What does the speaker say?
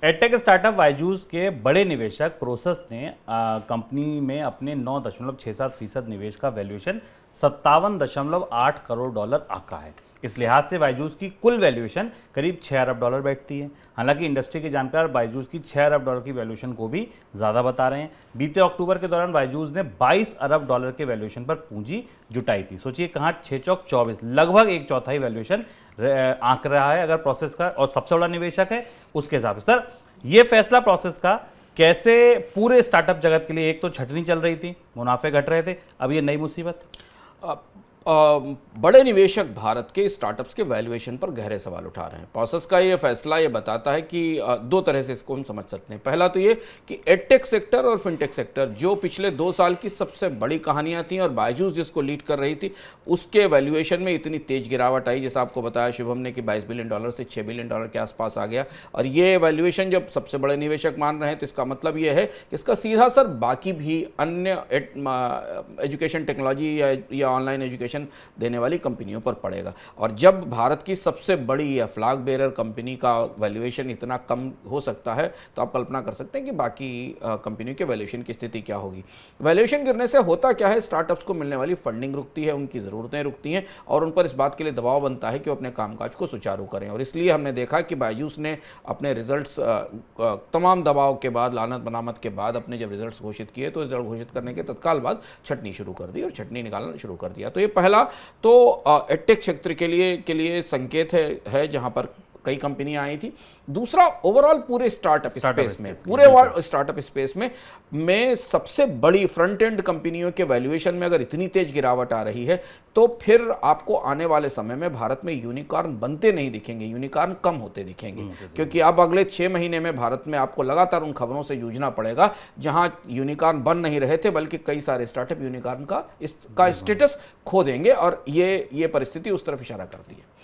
Edtech startup Byju's के बड़े निवेशक प्रोसेस ने कंपनी में अपने 9.67% निवेश का वैल्यूएशन 57.8 करोड़ डॉलर आका है। इस लिहाज से बायजूस की कुल वैल्यूएशन करीब 6 अरब डॉलर बैठती है। हालांकि इंडस्ट्री के जानकार बायजूस की 6 अरब डॉलर की वैल्यूएशन को भी ज़्यादा बता रहे हैं। बीते अक्टूबर के दौरान बायजूस ने 22 अरब डॉलर के वैल्यूएशन पर पूंजी जुटाई थी। सोचिए कहाँ 6 चौक 24, लगभग एक चौथाई वैल्यूएशन आंक रहा है अगर प्रोसेस का, और सबसे बड़ा निवेशक है उसके हिसाब से। सर, ये फैसला प्रोसेस का कैसे पूरे स्टार्टअप जगत के लिए, एक तो छटनी चल रही थी, मुनाफे घट रहे थे, अब ये नई मुसीबत। बड़े निवेशक भारत के स्टार्टअप्स के वैल्यूएशन पर गहरे सवाल उठा रहे हैं। प्रोसेस का ये फैसला ये बताता है कि दो तरह से इसको हम समझ सकते हैं। पहला तो ये कि एडटेक सेक्टर और फिनटेक सेक्टर जो पिछले 2 साल की सबसे बड़ी कहानियां थी और बायजूस जिसको लीड कर रही थी, उसके वैल्यूएशन में इतनी तेज गिरावट आई, जैसा आपको बताया शुभम ने कि $22 बिलियन से $6 बिलियन के आसपास आ गया। और ये वैल्यूएशन जब सबसे बड़े निवेशक मान रहे हैं तो इसका मतलब ये है कि इसका सीधा असर बाकी भी अन्य एजुकेशन टेक्नोलॉजी या ऑनलाइन एजुकेशन देने वाली कंपनियों पर पड़ेगा। और जब भारत की सबसे बड़ी या फ्लैग बेरर कंपनी का वैल्यूएशन इतना कम हो सकता है तो आप कल्पना कर सकते हैं कि बाकी कंपनियों के वैल्यूएशन की स्थिति क्या होगी। वैल्यूएशन गिरने से होता क्या है, स्टार्टअप्स को मिलने वाली फंडिंग रुकती है, उनकी ज़रूरतें रुकती हैं और उन पर इस बात के लिए दबाव बनता है कि वो अपने कामकाज को सुचारू करें। और इसलिए हमने देखा कि बायजूस ने अपने रिजल्ट्स तमाम दबाव के बाद, लानत बनामत के बाद अपने जब रिजल्ट्स घोषित किए तो रिजल्ट घोषित करने के तत्काल बाद छटनी शुरू कर दी और छटनी निकालना शुरू कर दिया। तो ये पहला तो एडटेक क्षेत्र के लिए संकेत है जहां पर कई कंपनियां आई थी। दूसरा, ओवरऑल पूरे स्टार्टअप स्पेस में सबसे बड़ी फ्रंट एंड कंपनियों के वैल्यूएशन में अगर इतनी तेज गिरावट आ रही है तो फिर आपको आने वाले समय में भारत में यूनिकॉर्न बनते नहीं दिखेंगे, यूनिकॉर्न कम होते दिखेंगे। क्योंकि अब अगले 6 महीने में भारत में आपको लगातार उन खबरों से जूझना पड़ेगा जहां यूनिकॉर्न बन नहीं रहे थे, बल्कि कई सारे स्टार्टअप यूनिकॉर्न का स्टेटस खो देंगे और ये परिस्थिति उस तरफ इशारा करती है।